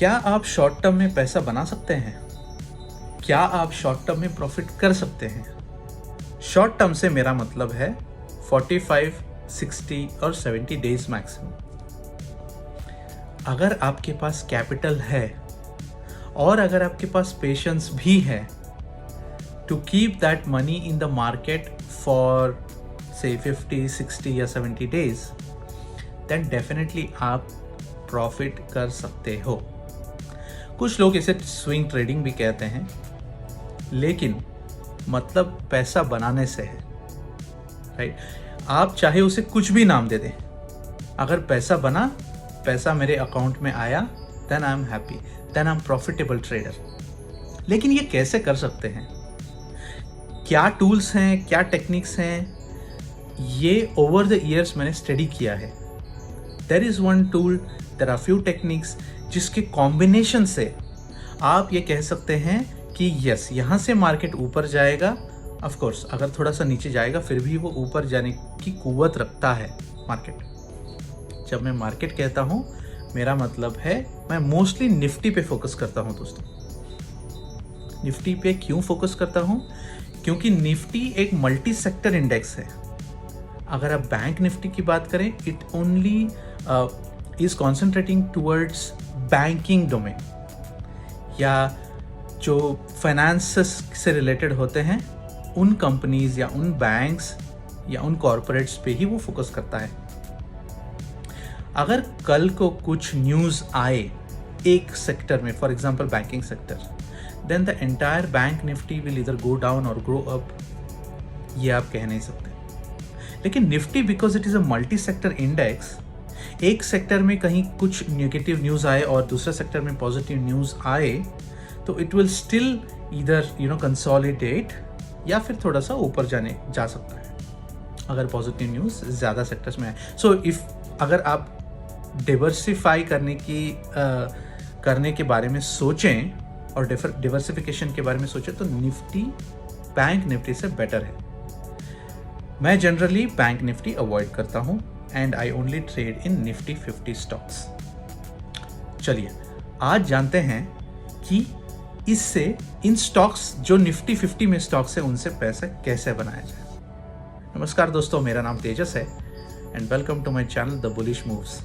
क्या आप short term में पैसा बना सकते हैं? क्या आप शॉर्ट टर्म में प्रॉफिट कर सकते हैं? शॉर्ट टर्म से मेरा मतलब है 45, 60 और 70 डेज मैक्सिमम। अगर आपके पास कैपिटल है और अगर आपके पास पेशेंस भी है to keep that money in the market for से 50, 60 या 70 डेज, देन डेफिनेटली आप प्रॉफिट कर सकते हो। कुछ लोग इसे स्विंग ट्रेडिंग भी कहते हैं, लेकिन मतलब पैसा बनाने से है, राइट? आप चाहे उसे कुछ भी नाम दे दें, अगर पैसा बना, पैसा मेरे अकाउंट में आया, then I am happy, then I am profitable trader. लेकिन ये कैसे कर सकते हैं? क्या टूल्स हैं, क्या टेक्निक्स हैं, ये ओवर द ईयर्स मैंने स्टडी किया है। There is one tool, there are few techniques जिसके कॉम्बिनेशन से आप ये कह सकते हैं कि यस, यहाँ से मार्केट ऊपर जाएगा। ऑफ कोर्स अगर थोड़ा सा नीचे जाएगा फिर भी वो ऊपर जाने की कुव्वत रखता है मार्केट। जब मैं मार्केट कहता हूँ, मेरा मतलब है मैं मोस्टली निफ्टी पे फोकस करता हूँ दोस्तों। निफ्टी पे क्यों फोकस करता हूँ? क्योंकि निफ्टी एक मल्टी सेक्टर इंडेक्स है। अगर आप बैंक निफ्टी की बात करें, it only is concentrating towards banking domain, या जो फाइनेंस से रिलेटेड होते हैं उन कंपनीज या उन बैंक्स या उन कॉरपोरेट्स पे ही वो फोकस करता है। अगर कल को कुछ न्यूज़ आए एक सेक्टर में, for example banking sector, then the entire bank Nifty will इधर गो डाउन और ग्रो अप, ये आप कह नहीं सकते। लेकिन Nifty, because it is a multi sector index, एक सेक्टर में कहीं कुछ नेगेटिव न्यूज़ आए और दूसरे सेक्टर में पॉजिटिव न्यूज़ आए, तो it will still either consolidate या फिर थोड़ा सा ऊपर जा सकता है अगर पॉजिटिव न्यूज़ ज़्यादा सेक्टर्स में आए। सो अगर आप डिवर्सिफाई करने के बारे में सोचें और डिवर्सिफिकेशन के बारे में सोचें, तो निफ्टी बैंक निफ्टी से बेटर है। मैं जनरली बैंक निफ्टी अवॉइड करता हूँ and I only trade in Nifty 50 stocks. चलिए आज जानते हैं कि इससे इन स्टॉक्स जो निफ्टी 50 में स्टॉक्स है उनसे पैसा कैसे बनाया जाए। नमस्कार दोस्तों, मेरा नाम तेजस है and welcome to my channel the Bullish Moves.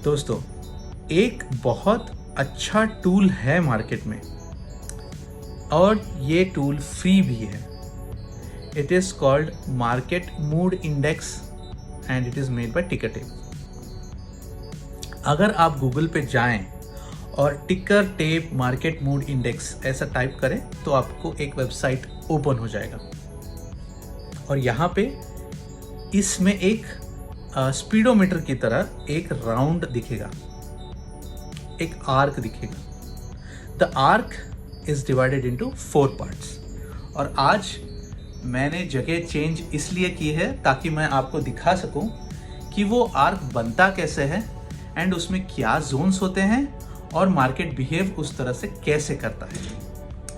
दोस्तों, एक बहुत अच्छा टूल है मार्केट में और ये टूल फ्री भी है। It is called market mood index and it is made by टिकर टेप। अगर आप गूगल पे जाएं और टिकर टेप मार्केट मूड इंडेक्स ऐसा टाइप करें तो आपको एक वेबसाइट ओपन हो जाएगा और यहाँ पे इसमें एक स्पीडोमीटर की तरह एक राउंड दिखेगा, एक आर्क दिखेगा। The arc is divided into 4 parts. और आज मैंने जगह चेंज इसलिए की है ताकि मैं आपको दिखा सकूं कि वो आर्क बनता कैसे है एंड उसमें क्या जोन्स होते हैं और मार्केट बिहेव उस तरह से कैसे करता है,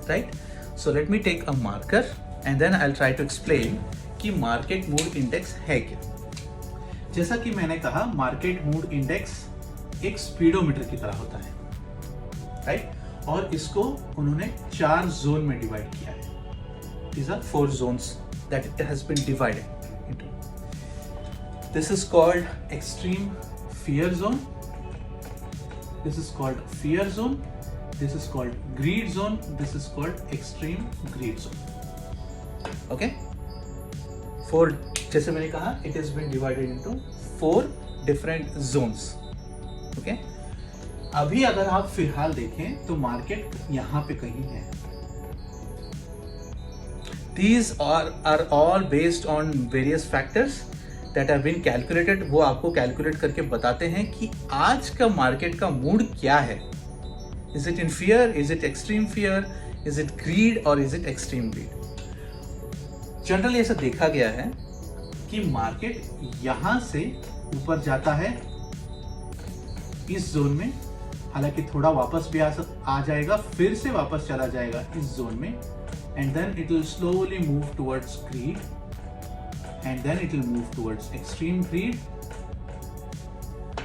right? So let me take a marker and then I will try to explain कि मार्केट मूड इंडेक्स है क्या। जैसा कि मैंने कहा, मार्केट मूड इंडेक्स एक स्पीडोमीटर की तरह होता है, राइट? और इसको उन्होंने 4 जोन में डिवाइड किया है। These are 4 zones that it has been divided into. This is called extreme fear zone. This is called fear zone. This is called greed zone. This is called extreme greed zone. Okay? 4, जैसे मैंने कहा, it has been divided into 4 different zones. Okay? अभी अगर आप फिलहाल देखें तो market यहाँ पे कहीं है। These are all based on various factors that have been calculated. वो आपको कैलकुलेट करके बताते हैं कि आज का मार्केट का मूड क्या है। Is it in fear? Is it extreme fear? Is it greed? Or is it extreme greed? Generally ऐसा देखा गया है कि मार्केट यहाँ से ऊपर जाता है इस जोन में, हालांकि थोड़ा वापस भी आ जाएगा, फिर से वापस चला जाएगा इस जोन में, and then it will slowly move towards greed and then it will move towards extreme greed।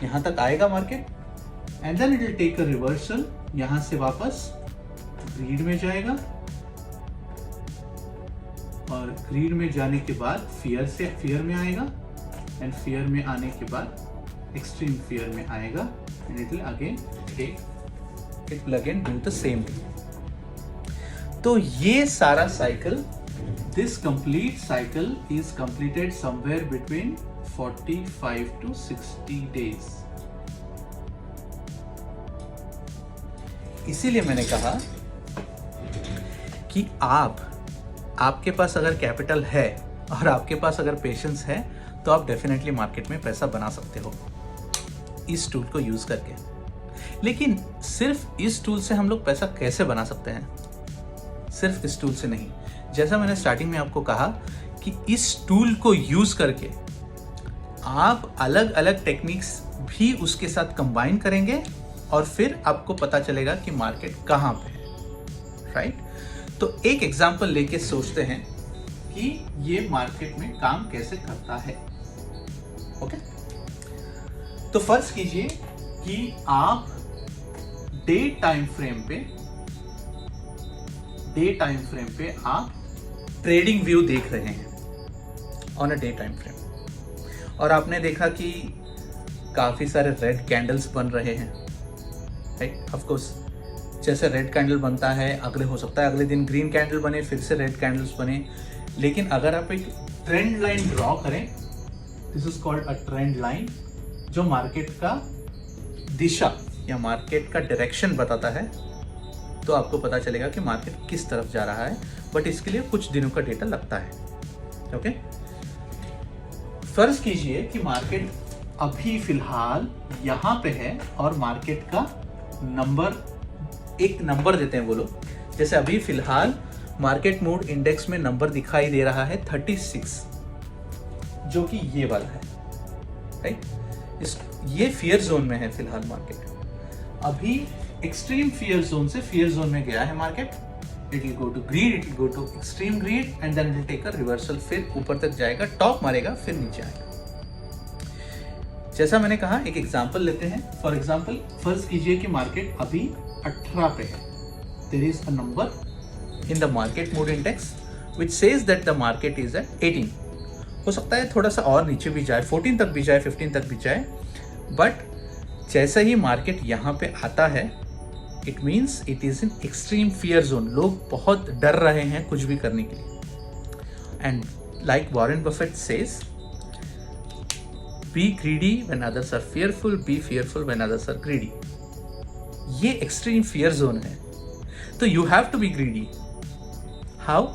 यहाँ तक आएगा market and then it will take a reversal, यहां से वापस ग्रीड में जाएगा और ग्रीड में जाने के बाद फियर में आएगा एंड फियर में आने के बाद एक्सट्रीम फियर में आएगा and it will again do the same thing. तो ये सारा cycle, this complete cycle is completed somewhere between 45 to 60 days। इसीलिए मैंने कहा कि आपके पास अगर कैपिटल है और आपके पास अगर पेशेंस है तो आप डेफिनेटली मार्केट में पैसा बना सकते हो इस टूल को यूज करके। लेकिन सिर्फ इस टूल से हम लोग पैसा कैसे बना सकते हैं? सिर्फ इस टूल से नहीं। जैसा मैंने स्टार्टिंग में आपको कहा कि इस टूल को यूज करके आप अलग अलग टेक्निक्स भी उसके साथ कंबाइन करेंगे और फिर आपको पता चलेगा कि मार्केट कहाँ पे है, राइट? तो एक एग्जांपल लेके सोचते हैं कि ये मार्केट में काम कैसे करता है। ओके, तो फर्ज कीजिए कि आप डे टाइम फ्रेम पे आप ट्रेडिंग व्यू देख रहे हैं on a day time frame, और आपने देखा कि काफी सारे रेड कैंडल्स बन रहे हैं, राइट? ऑफ कोर्स जैसे रेड कैंडल बनता है, अगले हो सकता है अगले दिन ग्रीन कैंडल बने, फिर से रेड कैंडल्स बने। लेकिन अगर आप एक ट्रेंड लाइन ड्रॉ करें, this is called a trend line, जो मार्केट का दिशा या मार्केट का डायरेक्शन बताता है, तो आपको पता चलेगा कि मार्केट किस तरफ जा रहा है। बट इसके लिए कुछ दिनों का डेटा लगता है। ओके, फर्ज कीजिए कि मार्केट अभी फिलहाल यहां पे है और मार्केट का एक नंबर देते हैं वो लोग। जैसे अभी फिलहाल मार्केट मूड इंडेक्स में नंबर दिखाई दे रहा है 36, जो कि ये वाला है, राइट? ये फियर जोन में है फिलहाल मार्केट। अभी एक्सट्रीम फियर जोन से फियर जोन में गया है market. It will go to greed, it will go to extreme greed and then it will take a reversal, फिर ऊपर तक जाएगा, टॉप मारेगा, फिर नीचे आएगा। जैसा मैंने कहा, एक एग्जांपल लेते हैं। फॉर एग्जांपल फर्ज कीजिए कि मार्केट अभी 18 पे है। There is a number in the market mood index which says that the market is at 18। हो सकता है थोड़ा सा और नीचे भी जाए, 14 तक भी जाए, 15 तक भी जाए, बट जैसे ही मार्केट यहाँ पे आता है, it means it is in extreme fear zone. लोग बहुत डर रहे हैं कुछ भी करने के लिए। And like Warren Buffett says, be greedy when others are fearful, be fearful when others are greedy। ये एक्सट्रीम फियर जोन है, तो you have to be greedy. How?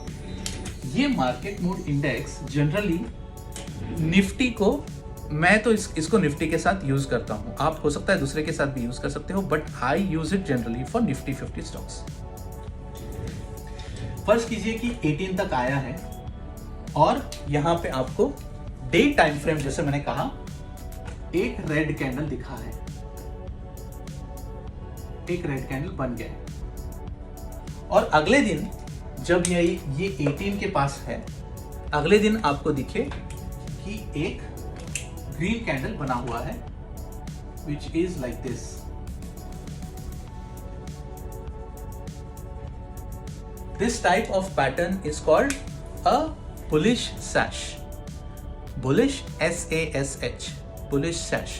ये market mood index generally Nifty को, मैं तो इसको निफ्टी के साथ यूज करता हूं, आप हो सकता है दूसरे के साथ भी यूज कर सकते हो, but I use it generally for Nifty 50 stocks. फर्ज कीजिए कि 18 तक आया है और यहां पे आपको डे टाइम फ्रेम, जैसे मैंने कहा, एक रेड कैंडल दिखा है, एक रेड कैंडल बन गया है। और अगले दिन जब ये 18 के पास है, अगले दिन आपको दिखे कि एक ग्रीन कैंडल बना हुआ है which is like this। This type of pattern is called a bullish sash। bullish, S-A-S-H, bullish sash।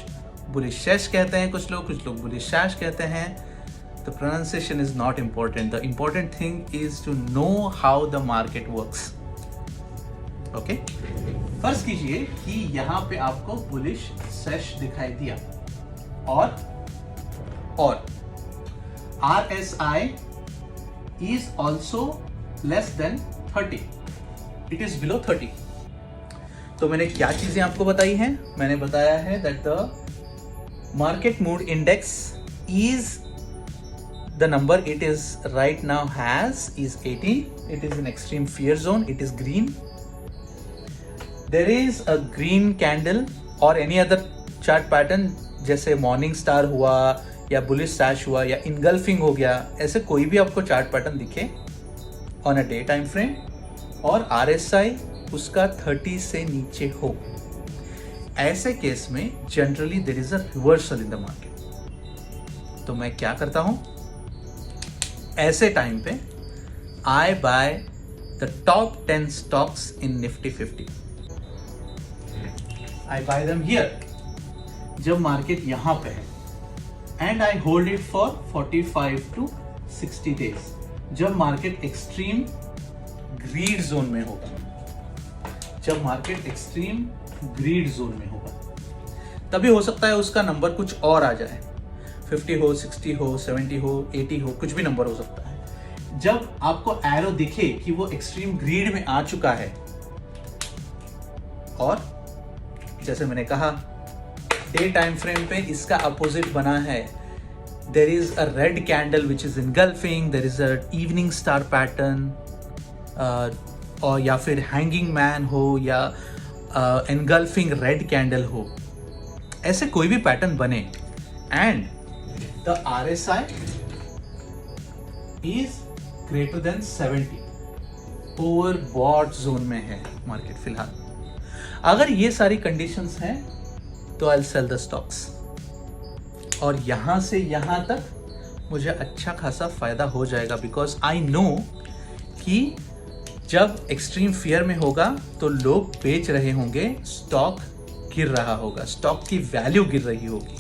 bullish sash कहते हैं कुछ लोग bullish sash कहते हैं। The pronunciation is not important. The important thing is to know how the market works। Okay? फर्ज कीजिए कि यहां पे आपको बुलिश सेश दिखाई दिया और RSI is also less than 30। It is below 30। तो मैंने क्या चीजें आपको बताई हैं? मैंने बताया है that the market mood index is the number it is right now has is 18। It is in extreme fear zone। It is green। There is a green candle or any other chart pattern, जैसे morning star हुआ या bullish सैश हुआ या engulfing हो गया, ऐसे कोई भी आपको चार्ट पैटर्न दिखे on a day time frame और RSI उसका 30 से नीचे हो, ऐसे केस में generally there is a reversal in the market. तो मैं क्या करता हूं, ऐसे टाइम पे I buy the top 10 stocks in Nifty 50. I buy them here जब मार्केट यहां पे है, and I hold it for 45 to 60 days जब मार्केट एक्सट्रीम ग्रीड जोन में होगा. जब मार्केट एक्सट्रीम ग्रीड जोन में होगा तभी हो सकता है उसका नंबर कुछ और आ जाए, 50 हो, 60 हो, 70 हो, 80 हो, कुछ भी नंबर हो सकता है. जब आपको एरो दिखे कि वो एक्सट्रीम ग्रीड में आ चुका है, और जैसे मैंने कहा डे टाइम फ्रेम पे इसका अपोजिट बना है. There is a red candle which is engulfing, there is a evening star pattern, और या फिर हैंगिंग मैन हो या एनगल्फिंग रेड कैंडल हो, ऐसे कोई भी पैटर्न बने, and the RSI is greater than 70, overbought zone में है मार्केट फिलहाल. अगर ये सारी कंडीशंस हैं तो I will sell the stocks, और यहां से यहां तक मुझे अच्छा खासा फायदा हो जाएगा, बिकॉज आई नो कि जब एक्सट्रीम फियर में होगा तो लोग बेच रहे होंगे, स्टॉक गिर रहा होगा, स्टॉक की वैल्यू गिर रही होगी,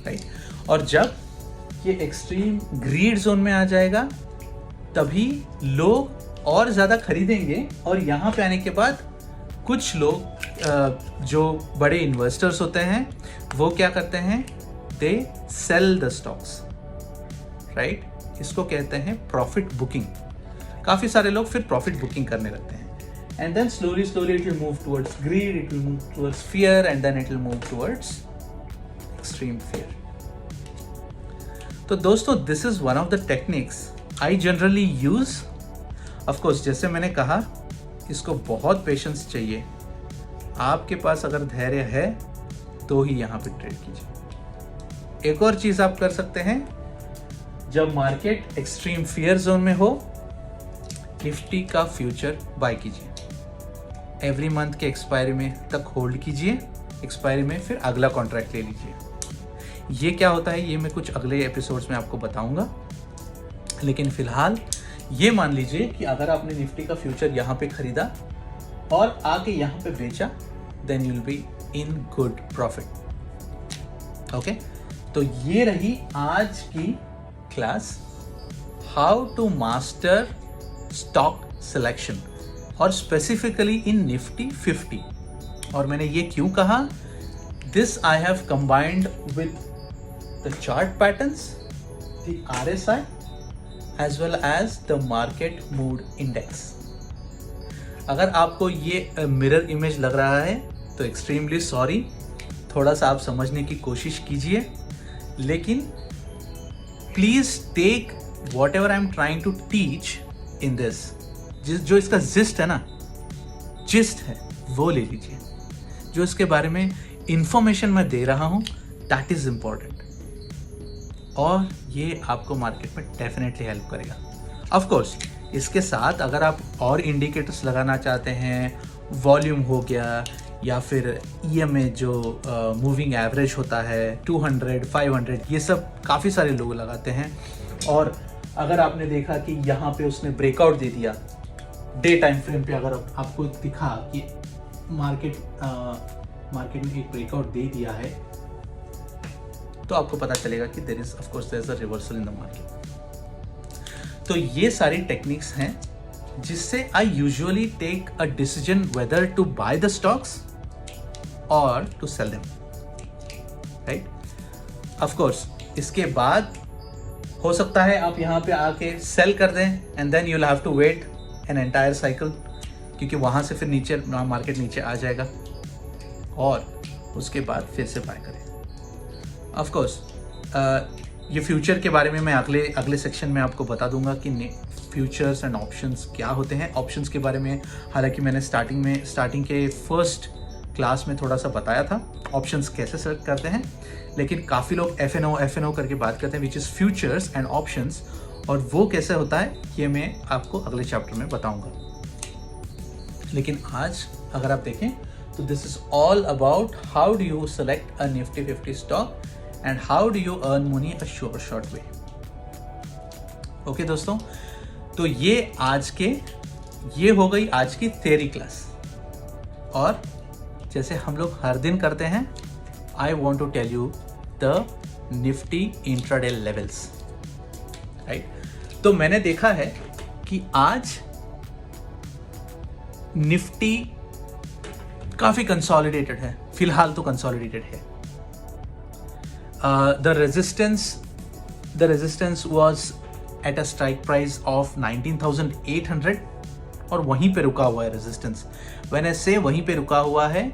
राइट. और जब ये एक्सट्रीम ग्रीड जोन में आ जाएगा तभी लोग और ज्यादा खरीदेंगे, और यहां पे आने के बाद कुछ लोग जो बड़े इन्वेस्टर्स होते हैं वो क्या करते हैं, they sell the stocks, right. इसको कहते हैं प्रॉफिट बुकिंग. काफी सारे लोग फिर प्रॉफिट बुकिंग करने लगते हैं, and then slowly it will move towards greed, it will move towards fear, and then it will move towards extreme fear. तो दोस्तों, this is one of the techniques I generally use. Of course जैसे मैंने कहा, इसको बहुत patience चाहिए. आपके पास अगर धैर्य है तो ही यहाँ पे ट्रेड कीजिए. एक और चीज आप कर सकते हैं, जब मार्केट एक्सट्रीम फियर जोन में हो, निफ्टी का फ्यूचर बाय कीजिए. एवरी मंथ के एक्सपायरी में तक होल्ड कीजिए, एक्सपायरी में फिर अगला कॉन्ट्रैक्ट ले लीजिए. ये क्या होता है ये मैं कुछ अगले एपिसोड्स में आपको बताऊंगा, लेकिन फिलहाल ये मान लीजिए कि अगर आपने निफ्टी का फ्यूचर यहाँ पे खरीदा और आके यहाँ पे बेचा, then you will be in good profit. Okay, तो ये रही आज की class, how to master stock selection, और स्पेसिफिकली इन निफ्टी 50. और मैंने ये क्यों कहा, this I have combined with the chart patterns, the RSI as well as the market mood index. अगर आपको ये मिरर इमेज लग रहा है तो एक्सट्रीमली सॉरी, थोड़ा सा आप समझने की कोशिश कीजिए, लेकिन please take whatever I am trying to teach in this. जो इसका जिस्ट है ना, जिस्ट है वो ले लीजिए. जो इसके बारे में इंफॉर्मेशन मैं दे रहा हूं, दैट इज इंपॉर्टेंट, और ये आपको मार्केट में डेफिनेटली हेल्प करेगा. ऑफ कोर्स इसके साथ अगर आप और इंडिकेटर्स लगाना चाहते हैं, वॉल्यूम हो गया, या फिर EMA जो मूविंग एवरेज होता है 200, 500, ये सब काफ़ी सारे लोग लगाते हैं. और अगर आपने देखा कि यहाँ पे उसने ब्रेकआउट दे दिया डे टाइम फ्रेम पे, अगर आपको दिखा कि मार्केट में एक ब्रेकआउट दे दिया है, तो आपको पता चलेगा कि there is of course there is a reversal in the market. तो ये सारी टेक्निक्स हैं जिससे I usually take a decision whether to buy the stocks और to sell them, right. Of course इसके बाद हो सकता है आप यहाँ पे आके सेल कर दें, and then you will have to wait an entire cycle, क्योंकि वहाँ से फिर नीचे मार्केट नीचे आ जाएगा, और उसके बाद फिर से बाय करें. ऑफ कोर्स ये फ्यूचर के बारे में मैं अगले सेक्शन में आपको बता दूंगा कि फ्यूचर्स एंड ऑप्शंस क्या होते हैं. ऑप्शंस के बारे में हालांकि मैंने स्टार्टिंग के फर्स्ट क्लास में थोड़ा सा बताया था, ऑप्शंस कैसे सेलेक्ट करते हैं, लेकिन काफ़ी लोग FNO करके बात करते हैं, which is futures and options, और वो कैसे होता है ये मैं आपको अगले चैप्टर में बताऊंगा. लेकिन आज अगर आप देखें तो this is all about how do you select a Nifty 50 stock and how do you earn money a short way. Okay दोस्तों, तो ये हो गई आज की थ्योरी क्लास। और जैसे हम लोग हर दिन करते हैं, I want to tell you the Nifty intraday levels, right. तो मैंने देखा है कि आज निफ्टी काफी कंसोलिडेटेड है, फिलहाल तो कंसोलिडेटेड है। The resistance was at a strike price of 19,800 और वहीं पे रुका हुआ है रेजिस्टेंस। व्हेन आई से वहीं पे रुका हुआ है,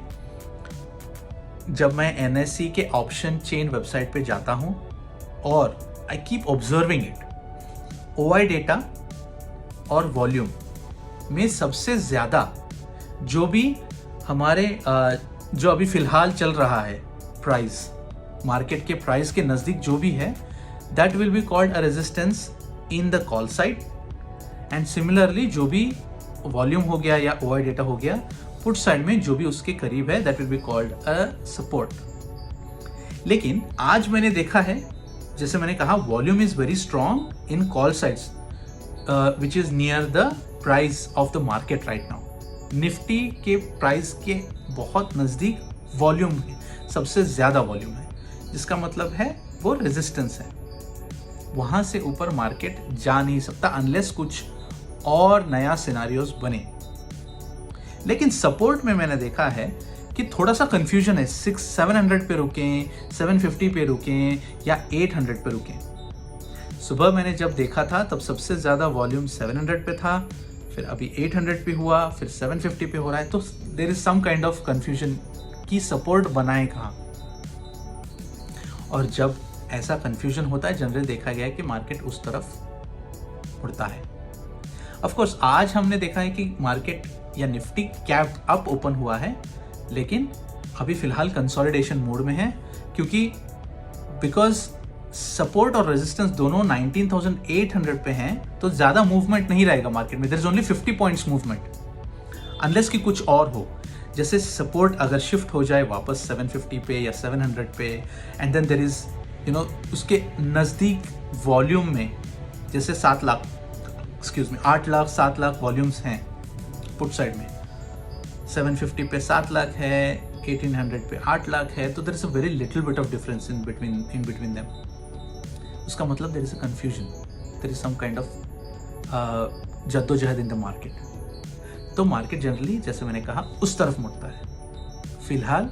जब मैं NSE के ऑप्शन चेन वेबसाइट पे जाता हूं और I keep observing it, OI data और वॉल्यूम में सबसे ज्यादा जो भी हमारे जो अभी फिलहाल चल रहा है प्राइस, मार्केट के प्राइस के नजदीक जो भी है, that will be called a resistance in the call side. And similarly जो भी वॉल्यूम हो गया या OI डेटा हो गया, पुट साइड में जो भी उसके करीब है, that will be called a support. लेकिन आज मैंने देखा है, जैसे मैंने कहा, volume is very strong in call sides which is near the price of the market right now. Nifty के प्राइस के बहुत नजदीक वॉल्यूम है, सबसे ज्यादा वॉल्यूम है, जिसका मतलब है वो रेजिस्टेंस है। वहां से ऊपर मार्केट जा नहीं सकता अनलेस कुछ और नया सिनारियोस बने। लेकिन सपोर्ट में मैंने देखा है कि थोड़ा सा कंफ्यूजन है, 700 पे रुकें, 750 पे रुकें या 800 पे रुकें। सुबह मैंने जब देखा था तब सबसे ज्यादा वॉल्यूम 700 पे था, फिर अभी 800 पे हुआ, फिर 750 पे हो रहा है। तो there is some kind of confusion कि सपोर्ट बनाए कहाँ। और जब ऐसा कंफ्यूजन होता है, जनरली देखा गया है कि मार्केट उस तरफ उड़ता है। ऑफ कोर्स आज हमने देखा है कि मार्केट या निफ्टी कैप अप ओपन हुआ है, लेकिन अभी फिलहाल कंसोलिडेशन मोड में है, क्योंकि बिकॉज सपोर्ट और रेजिस्टेंस दोनों 19,800 पे हैं, तो ज्यादा मूवमेंट नहीं रहेगा मार्केट में। There is only 50 points movement, unless कि कुछ और हो। जैसे सपोर्ट अगर शिफ्ट हो जाए वापस 750 पे या 700 पे, एंड देन देयर इज उसके नजदीक वॉल्यूम में जैसे 8 लाख 7 लाख वॉल्यूम्स हैं पुट साइड में, 750 पे 7 लाख है, 1800 पे 8 लाख है, तो there is a very little bit of difference in between them. उसका मतलब there is a confusion, there is some kind of जद्दोजहद इन द मार्केट। तो मार्केट जनरली, जैसे मैंने कहा, उस तरफ मुड़ता है। फिलहाल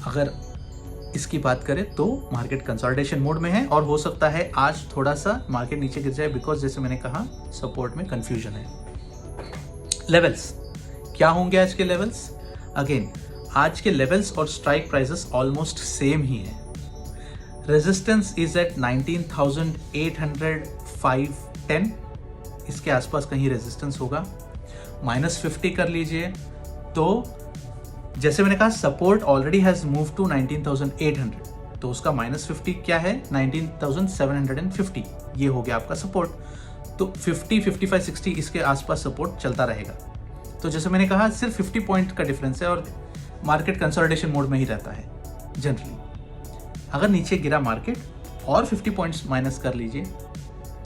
अगर इसकी बात करें तो मार्केट कंसोलिडेशन मोड में है, और हो सकता है आज थोड़ा सा मार्केट नीचे गिर जाए, बिकॉज जैसे मैंने कहा सपोर्ट में कंफ्यूजन है। लेवल्स क्या होंगे आज के लेवल्स? अगेन आज के लेवल्स और स्ट्राइक प्राइसेस ऑलमोस्ट सेम ही है। रेजिस्टेंस इज एट 19,805.10, इसके आसपास कहीं रेजिस्टेंस होगा। -50 कर लीजिए तो जैसे मैंने कहा support already has move to 19,800, तो उसका -50 क्या है? 19,750, ये हो गया आपका सपोर्ट। तो 50, 55, 60 इसके आसपास सपोर्ट चलता रहेगा। तो जैसे मैंने कहा सिर्फ 50 पॉइंट का डिफरेंस है, और मार्केट कंसोलिडेशन मोड में ही रहता है जनरली। अगर नीचे गिरा मार्केट और 50 पॉइंट्स माइनस कर लीजिए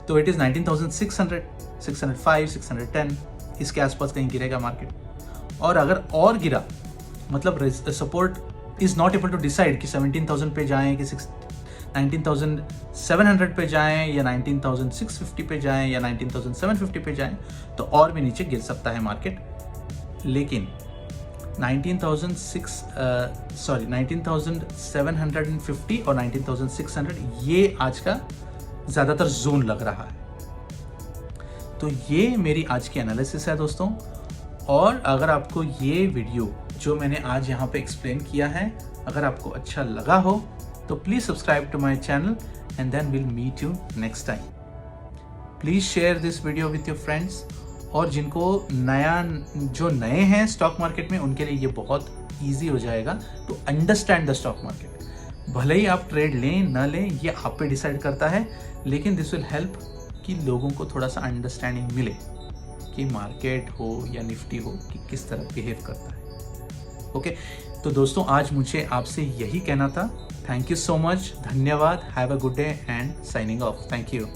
तो इट इज 19,600, 605, 610, इसके आसपास कहीं गिरेगा मार्केट। और अगर और गिरा, मतलब support is not able to decide कि 17,000 पे जाएं कि 19,700 पे जाएं या 19,650 पे जाएं या 19,750 पे जाएं, तो और भी नीचे गिर सकता है मार्केट। लेकिन 19,750 और 19,600 ये आज का ज़्यादातर जोन लग रहा है। तो ये मेरी आज की एनालिसिस है दोस्तों। और अगर आपको ये वीडियो जो मैंने आज यहाँ पे एक्सप्लेन किया है, अगर आपको अच्छा लगा हो तो please subscribe to my channel, and then will meet you next time. Please share this video with your friends. और जिनको जो नए हैं स्टॉक मार्केट में, उनके लिए ये बहुत ईजी हो जाएगा to understand the stock market. भले ही आप ट्रेड लें न लें, ये आप पे डिसाइड करता है, लेकिन दिस विल हेल्प कि लोगों को थोड़ा सा अंडरस्टैंडिंग मिले कि मार्केट हो या निफ्टी हो कि किस तरह बिहेव करता है। ओके, तो दोस्तों आज मुझे आपसे यही कहना था थैंक यू सो मच, धन्यवाद, have a good day and signing off, thank you.